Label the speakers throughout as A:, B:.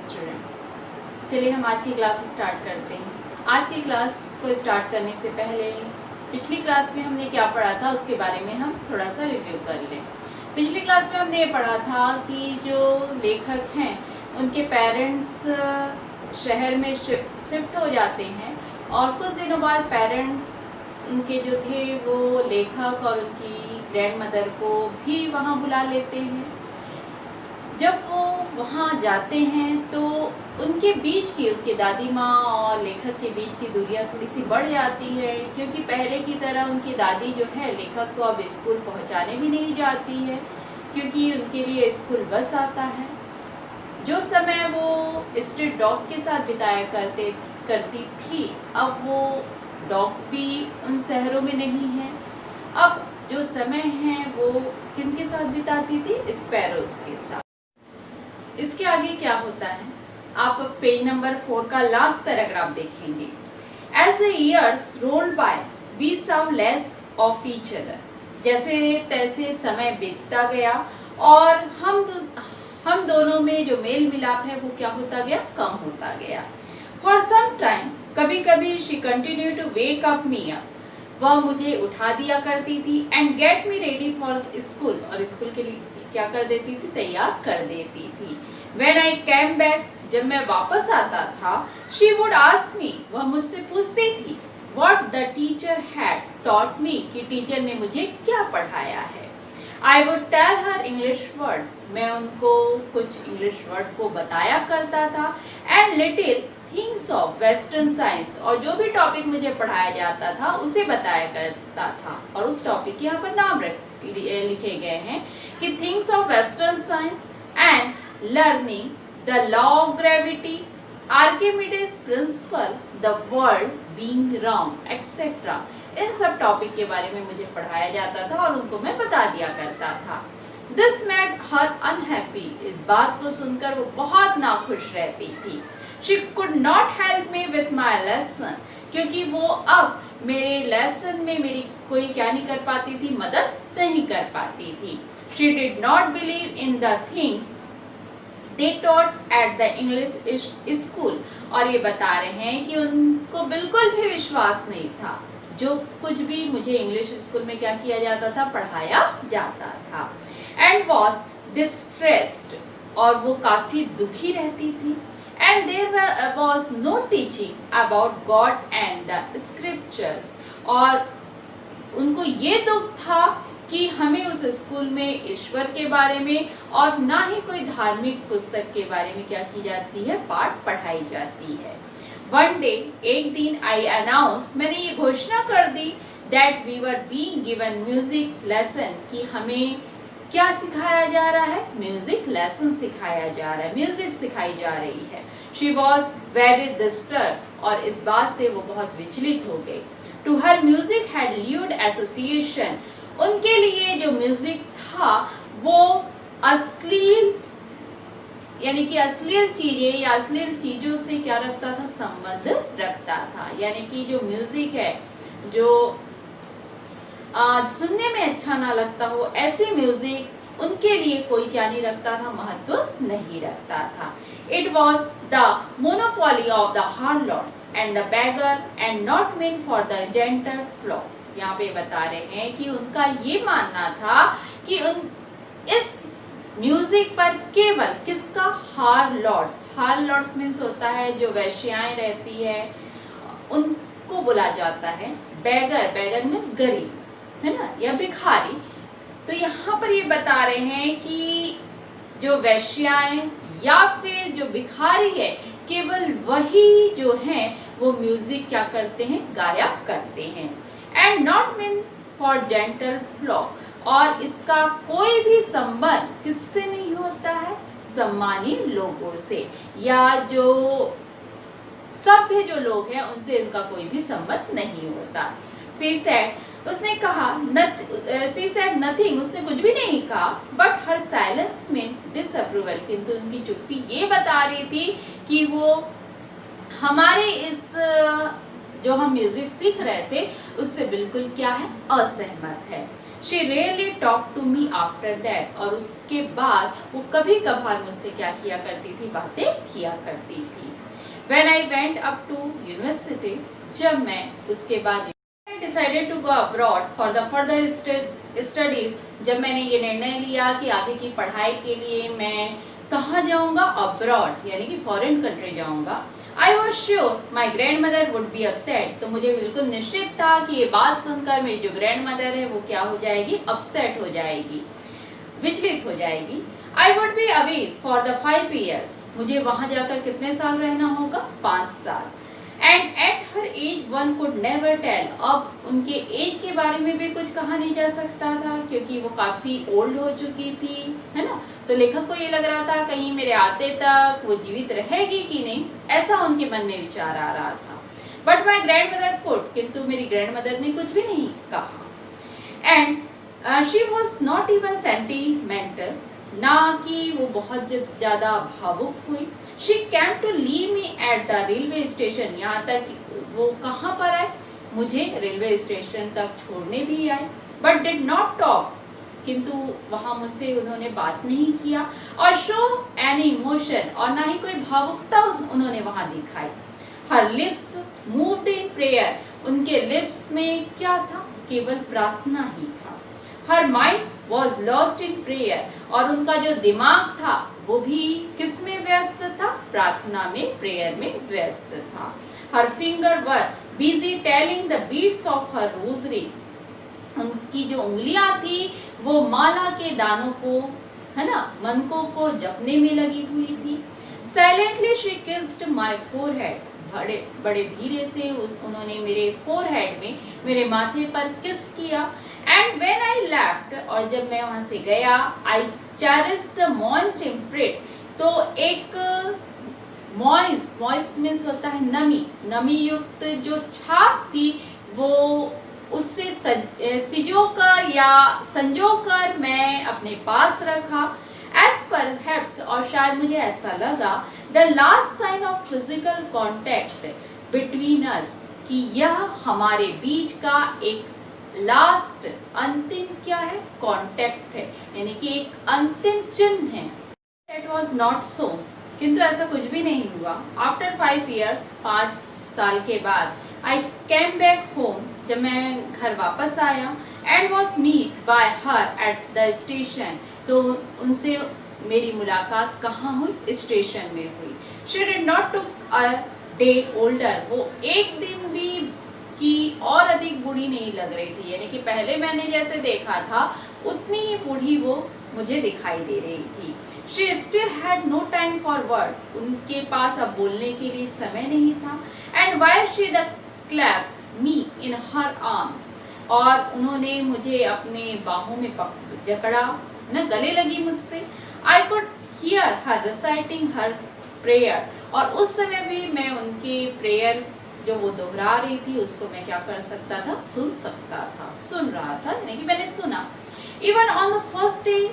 A: Students. चलिए हम आज की क्लास स्टार्ट करते हैं। आज की क्लास को स्टार्ट करने से पहले पिछली क्लास में हमने क्या पढ़ा था उसके बारे में हम थोड़ा सा रिव्यू कर लें। पिछली क्लास में हमने ये पढ़ा था कि जो लेखक हैं उनके पेरेंट्स शहर में शिफ्ट हो जाते हैं और कुछ दिनों बाद पेरेंट उनके जो थे वो लेखक और उनकी ग्रैंड मदर को भी वहाँ बुला लेते हैं। जब वो वहाँ जाते हैं तो उनके बीच की उनके दादी माँ और लेखक के बीच की दूरियाँ थोड़ी सी बढ़ जाती है, क्योंकि पहले की तरह उनकी दादी जो है लेखक को अब स्कूल पहुँचाने भी नहीं जाती है, क्योंकि उनके लिए स्कूल बस आता है। जो समय वो स्ट्रीट डॉग के साथ बिताया करती थी, अब वो डॉग्स भी उन शहरों में नहीं हैं। अब जो समय है वो किनके साथ बिताती थी? स्पैरोज के साथ। इसके आगे क्या होता है, आप पेज नंबर 4 का लास्ट पैराग्राफ देखेंगे। As the years rolled by we saw less of each other. जैसे तैसे समय बीतता गया और हम दोनों में जो मेल मिलाप है वो क्या होता गया? कम होता गया। फॉर सम टाइम, कभी कभी she continue to wake up me up, वह मुझे उठा दिया करती थी, and get me ready for school, और स्कूल के लिए क्या कर देती थी? तैयार कर देती थी। When I came back, जब मैं वापस आता था, she would ask me, वह मुझसे पूछती थी, what the teacher had taught me, कि टीचर ने मुझे क्या पढ़ाया है। I would tell her English words, मैं उनको कुछ इंग्लिश वर्ड को बताया करता था, and little things of Western science, और जो भी टॉपिक मुझे पढ़ाया जाता था उसे बताया करता था। और उस टॉपिक के यहाँ पर नाम लिखे गए हैं कि things of western science and learning the law of gravity, Archimedes principle, the world being round etcetera. इन सब टॉपिक के बारे में मुझे पढ़ाया जाता था और उनको मैं बता दिया करता था। दिस मेड हर अनहैप्पी, इस बात को सुनकर वो बहुत नाखुश रहती थी। She could not help me with my lesson, क्योंकि वो अब मेरे लेसन में मेरी कोई क्या नहीं कर पाती थी? मदद नहीं कर पाती थी। She did not believe in the things they taught at the English school, और ये बता रहे हैं कि उनको बिल्कुल भी विश्वास नहीं था जो कुछ भी मुझे इंग्लिश स्कूल में क्या किया जाता था? पढ़ाया जाता था। And was distressed, और वो काफी दुखी रहती थी। And there was no teaching about God and the scriptures, और उनको ये दुख था कि हमें उस स्कूल में ईश्वर के बारे में और ना ही कोई धार्मिक पुस्तक के बारे में क्या की जाती है? पाठ पढ़ाई जाती है। वन डे, एक दिन, आई अनाउंस, मैंने ये घोषणा कर दी, that we were being given music lesson, कि हमें क्या सिखाया जा रहा है? म्यूजिक लेसन सिखाया जा रहा है, म्यूजिक सिखाई जा रही है। शी वॉज वेरी डिस्टर्ब, और इस बात से वो बहुत विचलित हो गई। To her music had lewd association, उनके लिए जो म्यूजिक था वो अश्लील, यानी कि अश्लील चीजें या अश्लील चीजों से क्या रखता था? संबंध रखता था। यानी कि जो म्यूजिक है जो सुनने में अच्छा ना लगता हो, ऐसे म्यूजिक उनके लिए कोई क्या नहीं रखता था? महत्व नहीं रखता था। It was the monopoly of the harlots and the beggar and not meant for the gentle flock. यहाँ पे बता रहे हैं कि उनका ये मानना था कि इस म्यूजिक पर केवल किसका? हार्लॉट्स। हार्लॉट्स मीन्स होता है जो वैश्याएं रहती है, उनको बोला जाता है। बैगर, बैगर मीन्स गरीब, है ना, या भिखारी। तो यहाँ पर ये बता रहे हैं कि जो वैश्याएं या फिर जो भिखारी है, केवल वही जो है वो म्यूजिक क्या करते हैं? गाया करते हैं। And not mean for gentle flock, और इसका कोई भी संबंध किससे नहीं होता है? सम्मानी लोगों से, या जो सभ्य जो लोग हैं उनसे इनका कोई भी संबंध नहीं होता। सी सेड, उसने कहा, सी सेड नथिंग, उसने कुछ भी नहीं कहा, but her silence meant disapproval, किंतु उनकी चुप्पी ये बता रही थी कि वो हमारे इस जो हम म्यूजिक सीख रहे थे उससे बिल्कुल क्या है? असहमत है। She rarely talk to me after that, और उसके बाद वो कभी कभार मुझसे क्या किया करती थी, बातें किया करती थी। When I went up to university, जब मैं उसके बाद I decided to go abroad for the further studies, जब मैंने ये निर्णय लिया कि आगे की पढ़ाई के लिए मैं कहाँ जाऊँगा, अब्रॉड यानी कि फॉरेन कंट्री जाऊँगा। I was sure my grandmother would be upset, तो मुझे बिल्कुल निश्चित था कि ये बात सुनकर मेरी जो ग्रैंडमदर है वो क्या हो जाएगी, अपसेट हो जाएगी, विचलित हो जाएगी। I would be away for the 5 years, मुझे वहाँ जाकर कितने साल रहना होगा, 5 साल। And at her age one could never tell, अब उनके एज के बारे में भी कुछ कहा नहीं जा सकता था क्योंकि वो काफ़ी ओल्ड हो चुकी थी, है ना। तो लेखक को ये लग रहा था कहीं मेरे आते तक वो जीवित रहेगी कि नहीं, ऐसा उनके मन में विचार आ रहा था। But my grandmother could, किंतु मेरी ग्रैंड मदर ने कुछ भी नहीं कहा। And she was not even sentimental, ना कि वो बहुत ज़्यादा भावुक हुई। She came to leave me at the railway station, यहाँ तक वो कहाँ पर आए, मुझे रेलवे स्टेशन तक छोड़ने भी आए। बट डिड नॉट टॉक, किंतु वहाँ मुझसे उन्होंने बात नहीं किया, और शो एनी इमोशन, और ना ही कोई भावुकता उन्होंने वहाँ दिखाई। हर लिप्स मूव्ड इन प्रेयर, उनके लिप्स में क्या था, केवल प्रार्थना ही था। Her mind was lost in prayer, और उनका जो दिमाग था वो भी किस में व्यस्त था, प्रार्थना में, प्रेयर में व्यस्त था। Her finger were busy telling the beads of her rosary, उनकी जो उंगलियां थी वो माला के दानों को, है ना, मनकों को जपने में लगी हुई थी। Silently she kissed my forehead, बड़े बड़े धीरे से उन्होंने मेरे फोरहेड में, मेरे माथे पर किस किया। एंड व्हेन आई लेफ्ट, और जब मैं वहाँ से गया, आई चेरिश्ड द मॉइस्ट इम्प्रिंट, तो एक मॉइस्ट मीन्स होता है नमी, नमी युक्त जो छाप थी वो उससे सिजोकर या संजोकर मैं अपने पास रखा। एज परहैप्स, और शायद मुझे ऐसा लगा, the last sign of physical contact between us, कि यह हमारे बीच का एक लास्ट, अंतिम क्या है, कॉन्टैक्ट है, यानी कि एक अंतिम चिन्ह है। It was not so, किंतु ऐसा कुछ भी नहीं हुआ। आफ्टर 5 years, 5 साल के बाद, आई केम बैक होम, जब मैं घर वापस आया, and was meet by her at the station, तो उनसे मेरी मुलाकात कहाँ हुई, स्टेशन में हुई। She did not took a day older, वो एक दिन भी की और अधिक बूढ़ी नहीं लग रही थी, यानी कि पहले मैंने जैसे देखा था उतनी ही बूढ़ी वो मुझे दिखाई दे रही थी। She still had no time for word, उनके पास अब बोलने के लिए समय नहीं था। And while she the claps me in her arms, और उन्होंने मुझे अपने बाहों में जकड़ा, ना गले लगी मुझसे। I could hear her reciting her prayer, और उस समय भी मैं उनके प्रेयर जो वो दोहरा रही थी उसको मैं क्या कर सकता था, सुन सकता था, सुन रहा था, यानी कि मैंने सुना। Even on the first day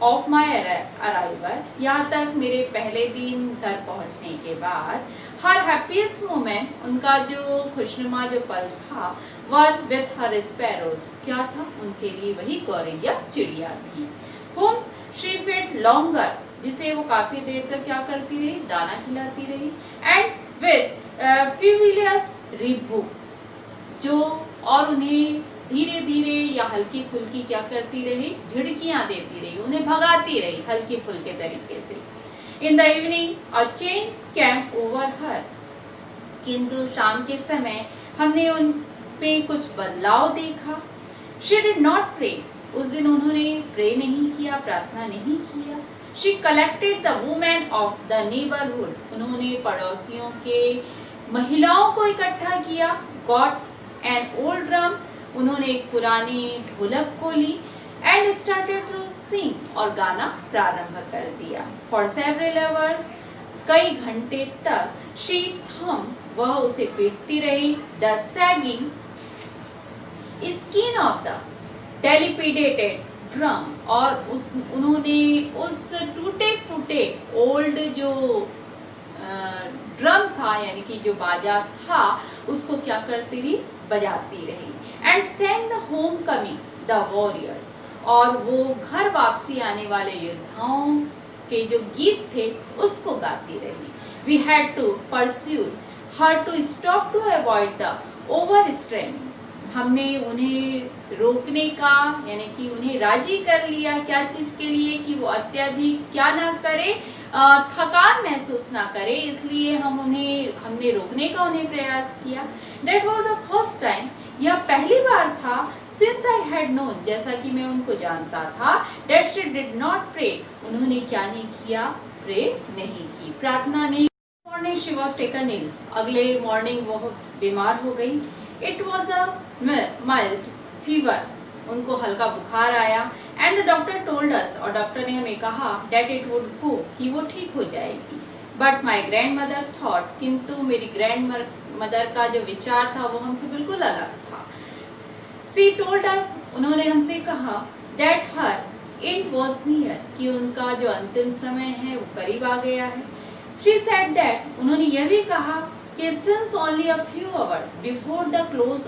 A: of my arrival, यहाँ तक मेरे पहले दिन घर पहुँचने के बाद, हर हैप्पीएस्ट मोमेंट, उनका जो खुशनुमा जो पल था, वन विथ हर स्पैरोज, क्या था, उनके लिए वही गौरैया चिड़िया थी। होम शी फेड लॉन्गर, जिसे वो काफ़ी देर तक क्या करती रही, दाना खिलाती रही। एंड विथ फ्यूविलियस रिबुक्स, जो, और उन्हें धीरे धीरे या हल्की फुल्की क्या करती रही, झिड़कियाँ देती रही, उन्हें भगाती रही हल्की फुल्के तरीके से। In the evening a change came over her, किंतु शाम के समय हमने उन पे कुछ बदलाव देखा। शी डिड नॉट प्रे, उस दिन उन्होंने प्रे नहीं किया, प्रार्थना नहीं किया। She collected the women of the neighbourhood, उन्होंने पड़ोसियों के महिलाओं को इकट्ठा किया। गॉट एन ओल्ड ड्रम, उन्होंने एक पुरानी ढोलक को ली। एंड स्टार्टेड टू सिंग, और गाना प्रारंभ कर दिया। फॉर सेवरल आवर्स, कई घंटे तक। शी थम, वह उसे पीटती रही। The sagging skin of the dilapidated drum, और उन्होंने उस टूटे फूटे ओल्ड जो ड्रम था, यानी कि जो बाजा था, उसको क्या करती रही, बजाती रही। And saying the home coming, the warriors. और वो घर वापसी आने वाले योद्धाओं के जो गीत थे उसको गाती रही। We had to pursue her to stop to avoid the over straining. हमने उन्हें रोकने का यानी कि उन्हें राजी कर लिया क्या चीज़ के लिए कि वो अत्यधिक क्या ना करे, थकान महसूस ना करे, इसलिए हमने रोकने का उन्हें प्रयास किया। That was the first time, यह पहली बार था since I had known, जैसा कि मैं उनको जानता था, that she did not pray, उन्होंने क्या नहीं किया, प्रे नहीं की, प्रार्थना नहीं। Morning she was taken ill, अगले मॉर्निंग वो बीमार हो गई। It was a mild fever, उनको हल्का बुखार आया। And the doctor told us, और डॉक्टर ने हमें कहा डेट इट वुड गो, कि वो ठीक हो जाएगी। But my grand mother thought, किंतु मेरी ग्रैंड मदर का जो विचार था वो हमसे बिल्कुल अलग था। सी टोल्ड अस, उन्होंने हमसे कहा that her end was near, कि उनका जो अंतिम समय है वो करीब आ गया है। शी सेड दैट, उन्होंने यह भी कहा कि since only a few hours before the close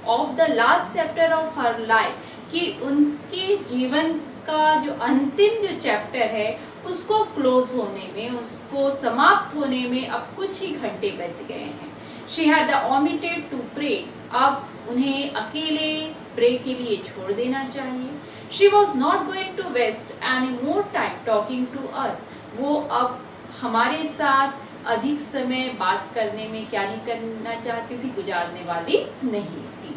A: of the last chapter of her life, कि उनके जीवन का जो अंतिम जो चैप्टर है उसको क्लोज होने में, उसको समाप्त होने में अब कुछ ही घंटे बच गए हैं। She had omitted to pray, अब उन्हें अकेले प्रे के लिए छोड़ देना चाहिए। She was not going to waste any more time talking to us, वो अब हमारे साथ अधिक समय बात करने में क्या नहीं करना चाहती थी, गुजारने वाली नहीं थी।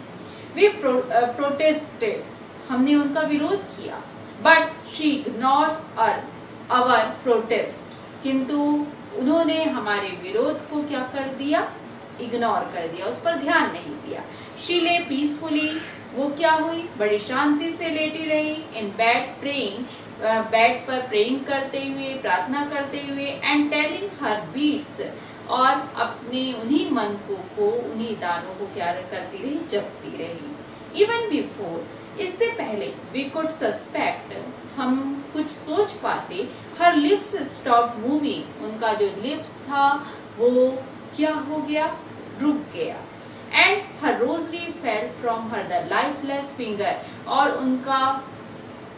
A: वी प्रोटेस्टेड, हमने उनका विरोध किया। But she ignored our protest, किंतु उन्होंने हमारे विरोध को क्या कर दिया, इग्नोर कर दिया, उस पर ध्यान नहीं दिया। शी ले पीसफुली, वो क्या हुई, बड़ी शांति से लेटी रही। इन बेड प्रेइंग, बेड पर प्रेइंग करते हुए, प्रार्थना करते हुए। एंड टेलिंग हर बीट्स, और अपने उन्हीं मन को उन्हीं दानों को क्या करती रही, जपती रही। इवन बिफोर, इससे पहले, वी कुड सस्पेक्ट, हम कुछ सोच पाते, हर लिप्स स्टॉप मूविंग, उनका जो लिप्स था वो क्या हो गया, रुक गया। And her rosary fell from her the lifeless finger, और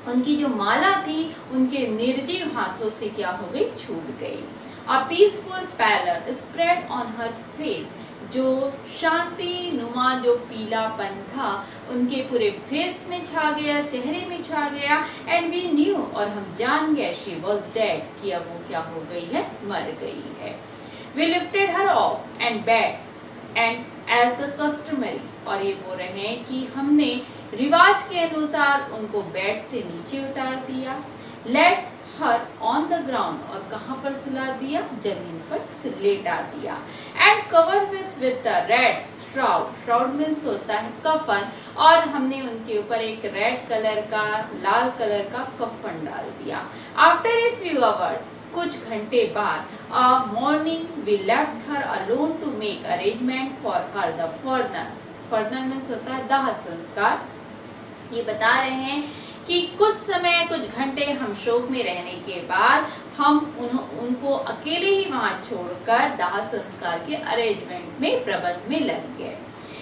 A: उनकी जो माला थी उनके निर्जीव हाथों से क्या हो गई, छूट गई। A peaceful pallor spread on her face, जो शांति नुमा जो पीलापन था उनके पूरे फेस में छा गया, चेहरे में छा गया। एंड वी न्यू, और हम जान गए, शी वॉज डेड, कि अब वो क्या हो गई है, मर गई है। We lifted her off and bed and as the customary, और ये बोल रहे हैं कि हमने रिवाज के अनुसार उनको बेड से नीचे उतार दिया। Let her on the ground, और कहाँ पर सुला दिया, जमीन पर लेटा दिया। And cover with the red shroud, shroud means होता है कफन, और हमने उनके ऊपर एक रेड कलर का, लाल कलर का कफन डाल दिया। आफ्टर ए फ्यू आवर्स, कुछ घंटे बाद, a morning we left her alone to make arrangement for her the further, further means होता है दाह संस्कार। ये बता रहे हैं कि कुछ समय, कुछ घंटे हम शोक में रहने के बाद हम उनको अकेले ही वहां छोड़कर दाह संस्कार के अरेंजमेंट में, प्रबंध में लग गए।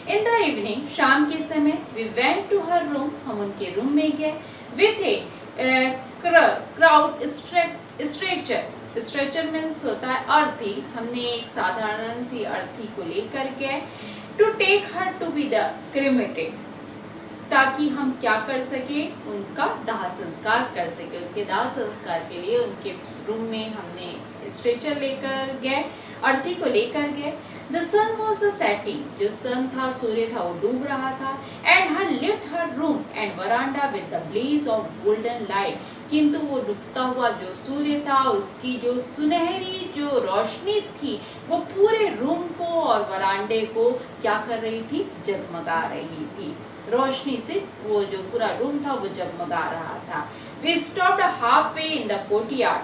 A: इन द इवनिंग, शाम के समय, we went to her room, हम उनके रूम में गए। With a crowd stretcher, stretcher means होता है अर्थी, हमने एक साधारण सी अर्थी को लेकर गए। To take her to be the cremated, ताकि हम क्या कर सके, उनका दाह संस्कार कर सके। उनके दाह संस्कार के लिए उनके रूम में हमने स्ट्रेचर लेकर गए, अर्थी को लेकर गए। The sun was the setting, जो सन था, सूर्य था, वो डूब रहा था। And her lift her room and veranda with the blaze of golden light, किंतु वो डूबता हुआ जो सूर्य था, उसकी जो सुनहरी जो रोशनी थी, वो पूरे रूम को और वरांडे को क्या कर रही थी, जगमगा रही थी। रोशनी से वो जो पूरा रूम था वो जगमगा रहा था। We stopped half way in the courtyard,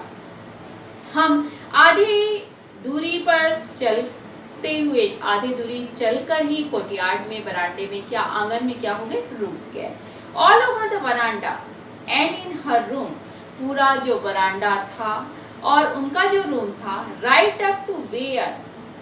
A: हम आधी दूरी पर चलते हुए, आधी दूरी चलकर ही कोर्टयार्ड में, बरांडे में, क्या आंगन में क्या हो गए, रुक गए। All over the veranda and in her room, पूरा जो बरांडा था और उनका जो रूम था, राइट अप टू वेयर,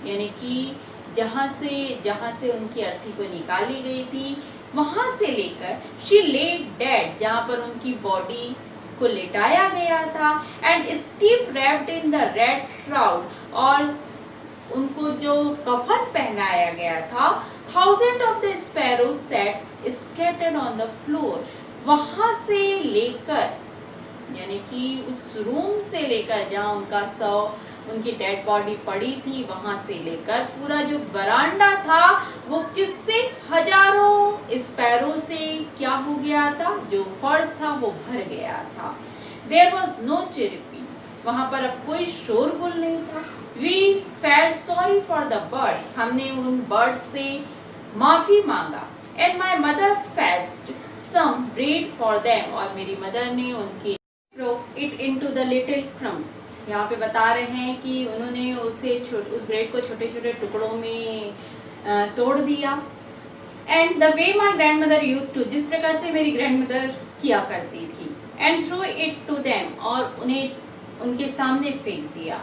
A: यानी कि जहाँ से उनकी अर्थी को निकाली गई थी, वहां से लेकर शी ले डेड, जहां पर उनकी बॉडी को लेटाया गया था, and Steve wrapped in the red shroud, और उनको जो कफन पहनाया गया था, thousand of the sparrows set scattered on the floor, वहां से लेकर यानी कि उस रूम से लेकर जहां उनका शव, उनकी डेड बॉडी पड़ी थी, वहां से लेकर पूरा जो बरांडा था वो किससे, हजारों स्पैरो से क्या हो गया था, जो फर्श था वो भर गया था। देयर वॉज नो चिरपिंग, वहां पर अब कोई शोरगुल नहीं था। We felt sorry for the birds, हमने उन बर्ड्स से माफी मांगा। And my mother faced some bread for them, और मेरी मदर ने उनकी it into the little crumbs, यहाँ पे बता रहे हैं कि उन्होंने उस ब्रेड को छोटे छोटे टुकड़ों में तोड़ दिया। And the way my grandmother use to, जिस प्रकार से मेरी ग्रैंड मदर किया करती थी। And threw it to them, और उन्हें उनके सामने फेंक दिया।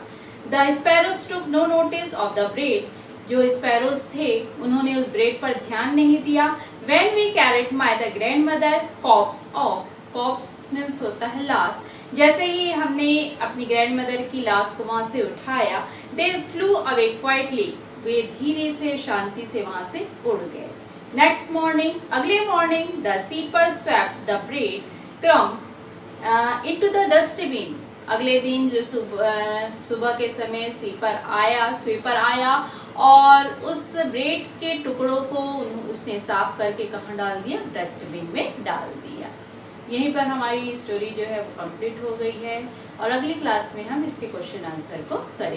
A: The sparrows took no notice of the bread, जो स्पैरोज थे उन्होंने उस ब्रेड पर ध्यान नहीं दिया। When we carried my the grandmother corpse off, corpse means होता है लाश, जैसे ही हमने अपनी ग्रैंड मदर की लाश को वहां से उठाया, दे फ्लू अवे क्वाइटली, वे धीरे से शांति से वहां से उड़ गए। नेक्स्ट मॉर्निंग, अगले morning, the sweeper swept the bread crumb into the dustbin, अगले दिन जो सुबह के समय स्वीपर आया और उस ब्रेड के टुकड़ों को उसने साफ करके कहाँ डाल दिया, डस्टबिन में डाल दिया। यहीं पर हमारी स्टोरी जो है वो कंप्लीट हो गई है, और अगली क्लास में हम इसके क्वेश्चन आंसर को करेंगे।